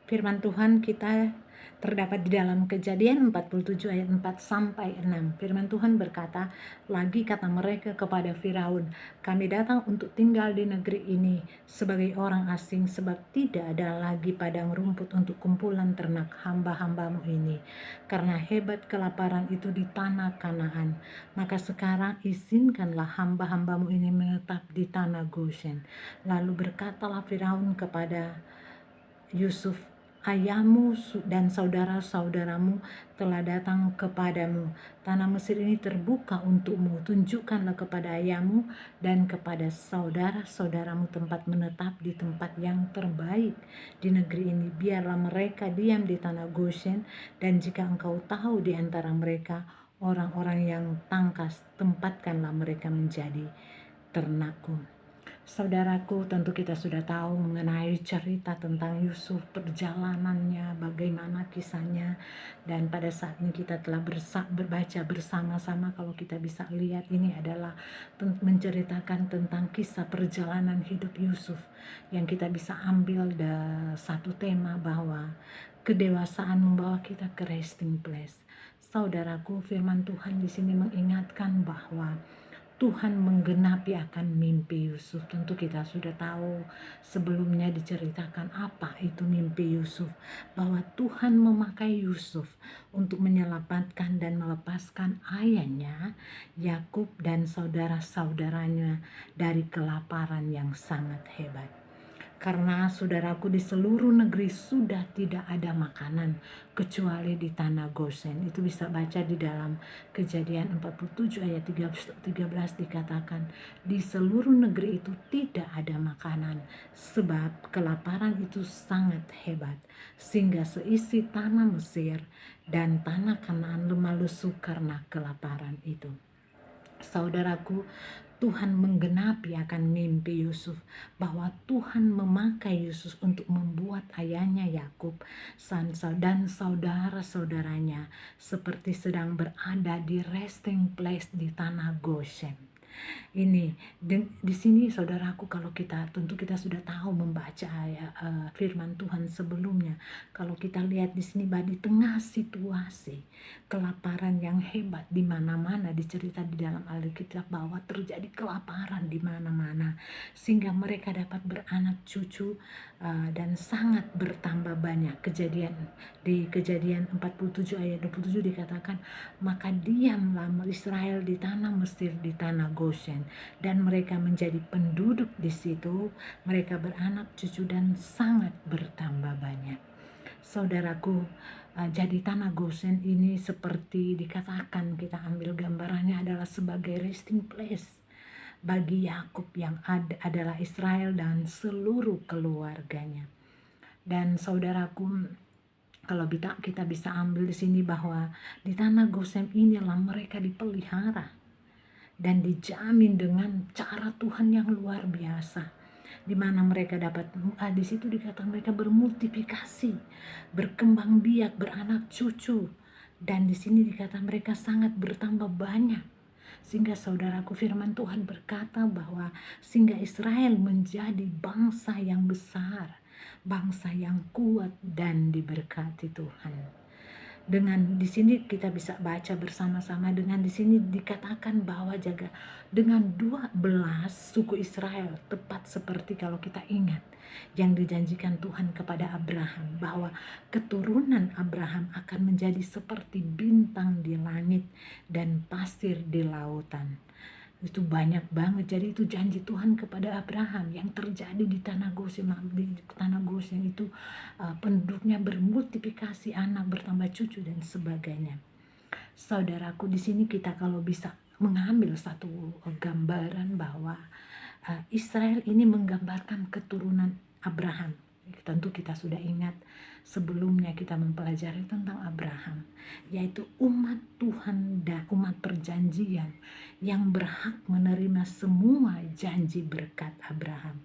Firman Tuhan kita terdapat di dalam Kejadian 47 ayat 4 sampai 6. Firman Tuhan berkata, "Lagi kata mereka kepada Firaun, kami datang untuk tinggal di negeri ini sebagai orang asing, sebab tidak ada lagi padang rumput untuk kumpulan ternak hamba-hambamu ini, karena hebat kelaparan itu di tanah Kanaan. Maka sekarang izinkanlah hamba-hambamu ini menetap di tanah Goshen." Lalu berkatalah Firaun kepada Yusuf, "Ayahmu dan saudara-saudaramu telah datang kepadamu. Tanah Mesir ini terbuka untukmu. Tunjukkanlah kepada ayahmu dan kepada saudara-saudaramu tempat menetap di tempat yang terbaik di negeri ini. Biarlah mereka diam di tanah Goshen, dan jika engkau tahu di antara mereka orang-orang yang tangkas, tempatkanlah mereka menjadi ternakku." Saudaraku, tentu kita sudah tahu mengenai cerita tentang Yusuf, perjalanannya, bagaimana kisahnya, dan pada saat ini kita telah berbaca bersama-sama. Kalau kita bisa lihat, ini adalah menceritakan tentang kisah perjalanan hidup Yusuf, yang kita bisa ambil satu tema bahwa kedewasaan membawa kita ke resting place. Saudaraku, firman Tuhan di sini mengingatkan bahwa Tuhan menggenapi akan mimpi Yusuf. Tentu kita sudah tahu sebelumnya diceritakan apa itu mimpi Yusuf, bahwa Tuhan memakai Yusuf untuk menyelamatkan dan melepaskan ayahnya Yakub dan saudara-saudaranya dari kelaparan yang sangat hebat. Karena saudaraku, di seluruh negeri sudah tidak ada makanan kecuali di tanah Goshen. Itu bisa baca di dalam Kejadian 47 ayat 13 dikatakan, di seluruh negeri itu tidak ada makanan sebab kelaparan itu sangat hebat, sehingga seisi tanah Mesir dan tanah Kanaan lemah lesu karena kelaparan itu. Saudaraku, Tuhan menggenapi akan mimpi Yusuf, bahwa Tuhan memakai Yusuf untuk membuat ayahnya Yakub dan saudara-saudaranya seperti sedang berada di resting place di tanah Goshen. Ini di sini saudaraku, kalau tentu kita sudah tahu membaca firman Tuhan sebelumnya. Kalau kita lihat di sini, bahwa di tengah situasi kelaparan yang hebat di mana-mana, dicerita di dalam Alkitab bahwa terjadi kelaparan di mana-mana, sehingga mereka dapat beranak cucu dan sangat bertambah banyak. Di Kejadian 47 ayat 27 dikatakan, maka diamlah Israel di tanah Mesir, di tanah Goshen, dan mereka menjadi penduduk di situ. Mereka beranak cucu dan sangat bertambah banyak. Saudaraku, jadi tanah Goshen ini seperti dikatakan, kita ambil gambarannya adalah sebagai resting place bagi Yakub yang adalah Israel dan seluruh keluarganya. Dan saudaraku, kalau kita bisa ambil di sini bahwa di tanah Goshen inilah mereka dipelihara dan dijamin dengan cara Tuhan yang luar biasa, di mana mereka dapat di situ dikatakan mereka bermultiplikasi, berkembang biak, beranak cucu, dan di sini dikatakan mereka sangat bertambah banyak. Sehingga saudaraku, firman Tuhan berkata bahwa sehingga Israel menjadi bangsa yang besar, bangsa yang kuat dan diberkati Tuhan. Dengan di sini kita bisa baca bersama-sama, dengan di sini dikatakan bahwa dengan 12 suku Israel, tepat seperti kalau kita ingat yang dijanjikan Tuhan kepada Abraham, bahwa keturunan Abraham akan menjadi seperti bintang di langit dan pasir di lautan. Itu banyak banget. Jadi itu janji Tuhan kepada Abraham yang terjadi di tanah Goshen. Di tanah Goshen itu penduduknya bermultiplikasi, anak bertambah cucu dan sebagainya. Saudaraku, di sini kita kalau bisa mengambil satu gambaran bahwa Israel ini menggambarkan keturunan Abraham. Tentu kita sudah ingat sebelumnya kita mempelajari tentang Abraham, yaitu umat Tuhan dan umat perjanjian yang berhak menerima semua janji berkat Abraham.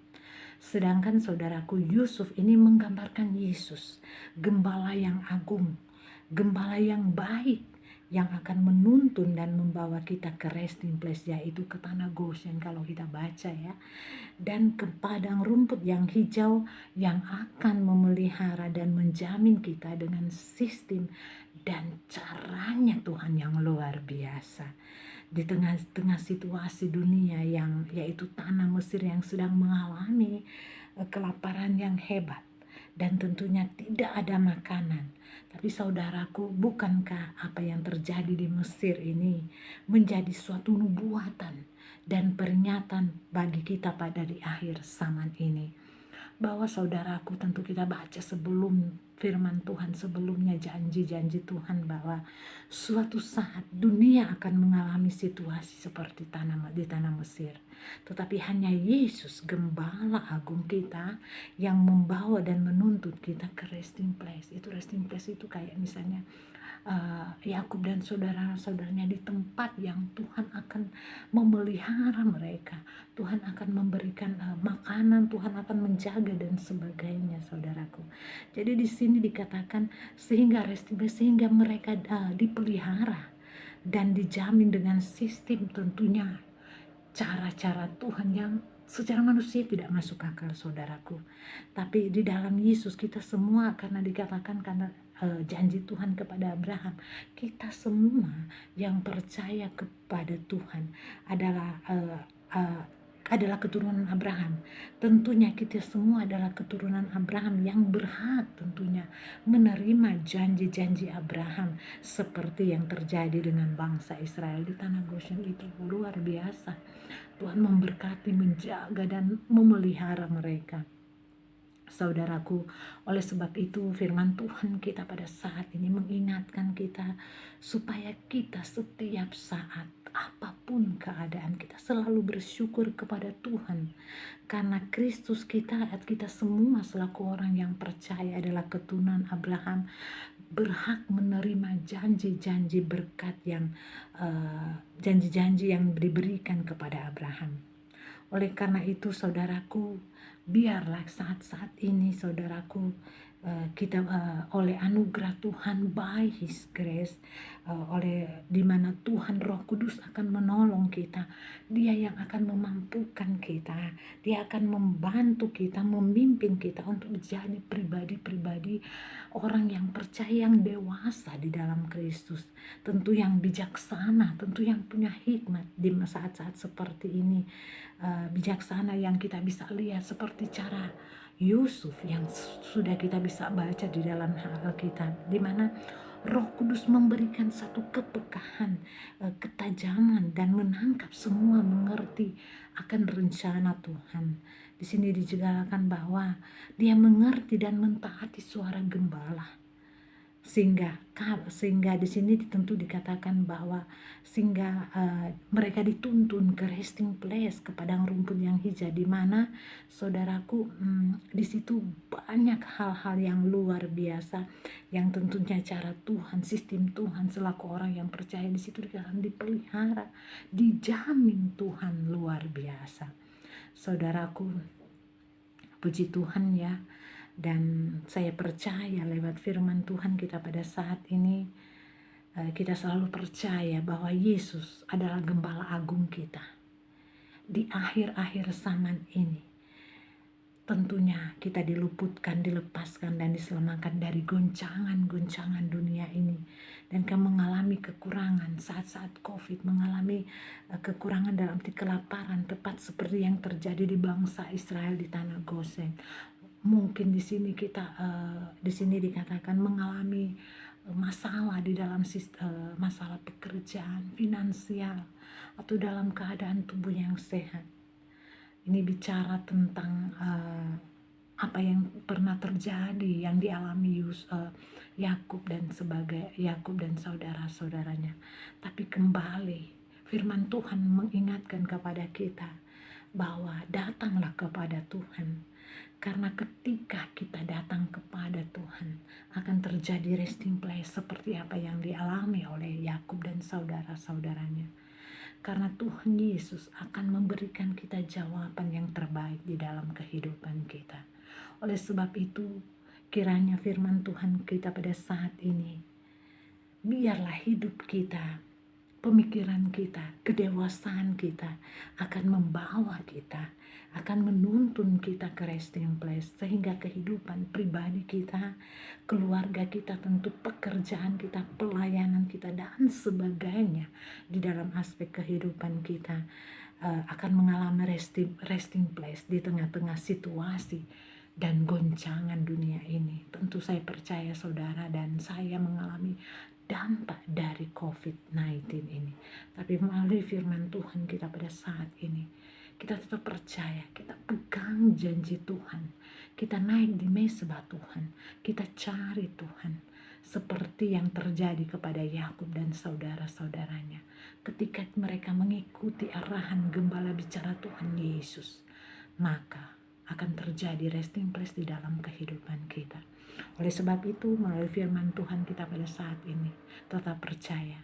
Sedangkan saudaraku, Yusuf ini menggambarkan Yesus, gembala yang agung, gembala yang baik, yang akan menuntun dan membawa kita ke resting place, yaitu ke tanah Goshen kalau kita baca ya, dan ke padang rumput yang hijau yang akan memelihara dan menjamin kita dengan sistem dan caranya Tuhan yang luar biasa. Di tengah-tengah situasi dunia yang yaitu tanah Mesir yang sedang mengalami kelaparan yang hebat dan tentunya tidak ada makanan. Tapi saudaraku, bukankah apa yang terjadi di Mesir ini menjadi suatu nubuatan dan peringatan bagi kita pada di akhir zaman ini? Bahwa saudaraku, tentu kita baca sebelum firman Tuhan sebelumnya, janji-janji Tuhan bahwa suatu saat dunia akan mengalami situasi seperti di tanah Mesir. Tetapi hanya Yesus, gembala agung kita, yang membawa dan menuntut kita ke resting place. Itu resting place itu kayak misalnya Yakub dan saudara-saudaranya di tempat yang Tuhan akan memelihara mereka, Tuhan akan memberikan makanan, Tuhan akan menjaga dan sebagainya, saudaraku. Jadi di sini dikatakan sehingga mereka dipelihara dan dijamin dengan sistem, tentunya cara-cara Tuhan yang secara manusia tidak masuk akal, saudaraku. Tapi di dalam Yesus kita semua, karena dikatakan karena janji Tuhan kepada Abraham, kita semua yang percaya kepada Tuhan adalah keturunan Abraham. Tentunya kita semua adalah keturunan Abraham yang berhak tentunya menerima janji-janji Abraham, seperti yang terjadi dengan bangsa Israel di tanah Goshen. Itu luar biasa. Tuhan memberkati, menjaga dan memelihara mereka, saudaraku. Oleh sebab itu firman Tuhan kita pada saat ini mengingatkan kita supaya kita setiap saat, apapun keadaan, kita selalu bersyukur kepada Tuhan, karena Kristus kita semua selaku orang yang percaya adalah keturunan Abraham, berhak menerima janji-janji berkat yang janji-janji yang diberikan kepada Abraham. Oleh karena itu, saudaraku, biarlah saat-saat ini, saudaraku, kita oleh anugerah Tuhan, by His grace, oleh dimana Tuhan Roh Kudus akan menolong kita. Dia yang akan memampukan kita, Dia akan membantu kita, memimpin kita untuk menjadi pribadi-pribadi orang yang percaya, yang dewasa di dalam Kristus, tentu yang bijaksana, tentu yang punya hikmat di saat-saat seperti ini. Bijaksana yang kita bisa lihat seperti cara Yusuf yang sudah kita bisa baca di dalam Alkitab, di mana Roh Kudus memberikan satu kepekaan, ketajaman, dan menangkap semua, mengerti akan rencana Tuhan. Di sini dijelaskan bahwa dia mengerti dan mentaati suara gembala, sehingga di sini tentu dikatakan bahwa sehingga mereka dituntun ke resting place, ke padang rumput yang hijau, di mana saudaraku, di situ banyak hal-hal yang luar biasa yang tentunya cara Tuhan, sistem Tuhan selaku orang yang percaya di situ dikatakan dipelihara, dijamin Tuhan luar biasa, saudaraku. Puji Tuhan ya. Dan saya percaya lewat firman Tuhan kita pada saat ini, kita selalu percaya bahwa Yesus adalah gembala agung kita di akhir-akhir zaman ini. Tentunya kita diluputkan, dilepaskan, dan diselamatkan dari goncangan-goncangan dunia ini. Dan kamu mengalami kekurangan saat-saat COVID, mengalami kekurangan dalam arti kelaparan, tepat seperti yang terjadi di bangsa Israel di tanah Goshen. Mungkin di sini di sini dikatakan mengalami masalah di dalam masalah pekerjaan, finansial, atau dalam keadaan tubuh yang sehat. Ini bicara tentang apa yang pernah terjadi, yang dialami Yakub dan saudara-saudaranya. Tapi kembali firman Tuhan mengingatkan kepada kita bahwa datanglah kepada Tuhan. Karena ketika kita datang kepada Tuhan, akan terjadi resting place seperti apa yang dialami oleh Yakub dan saudara-saudaranya. Karena Tuhan Yesus akan memberikan kita jawaban yang terbaik di dalam kehidupan kita. Oleh sebab itu, kiranya firman Tuhan kita pada saat ini biarlah hidup kita, pemikiran kita, kedewasaan kita akan membawa kita, akan menuntun kita ke resting place, sehingga kehidupan pribadi kita, keluarga kita, tentu pekerjaan kita, pelayanan kita, dan sebagainya di dalam aspek kehidupan kita akan mengalami resting place di tengah-tengah situasi dan goncangan dunia ini. Tentu saya percaya saudara dan saya mengalami dampak dari COVID-19 ini. Tapi melalui firman Tuhan kita pada saat ini, kita tetap percaya, kita pegang janji Tuhan, kita naik di mezbah Tuhan, kita cari Tuhan, seperti yang terjadi kepada Yakub dan saudara-saudaranya ketika mereka mengikuti arahan gembala bicara Tuhan Yesus, maka akan terjadi resting place di dalam kehidupan kita. Oleh sebab itu, melalui firman Tuhan kita pada saat ini, tetap percaya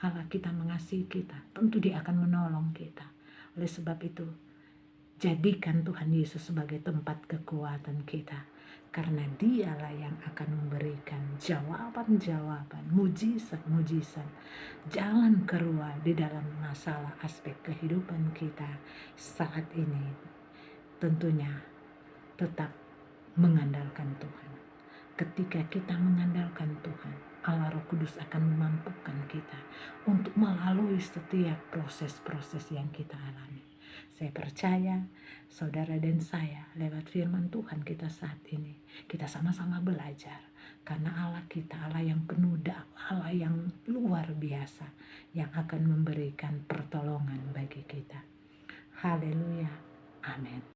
Allah kita mengasihi kita, tentu Dia akan menolong kita. Oleh sebab itu, jadikan Tuhan Yesus sebagai tempat kekuatan kita, karena Dialah yang akan memberikan jawaban-jawaban, mujizat-mujizat, jalan keluar di dalam masalah aspek kehidupan kita saat ini. Tentunya tetap mengandalkan Tuhan. Ketika kita mengandalkan Tuhan, Allah Roh Kudus akan memampukan kita untuk melalui setiap proses-proses yang kita alami. Saya percaya saudara dan saya lewat firman Tuhan kita saat ini, kita sama-sama belajar. Karena Allah kita, Allah yang penuh Allah yang luar biasa, yang akan memberikan pertolongan bagi kita. Haleluya, amin.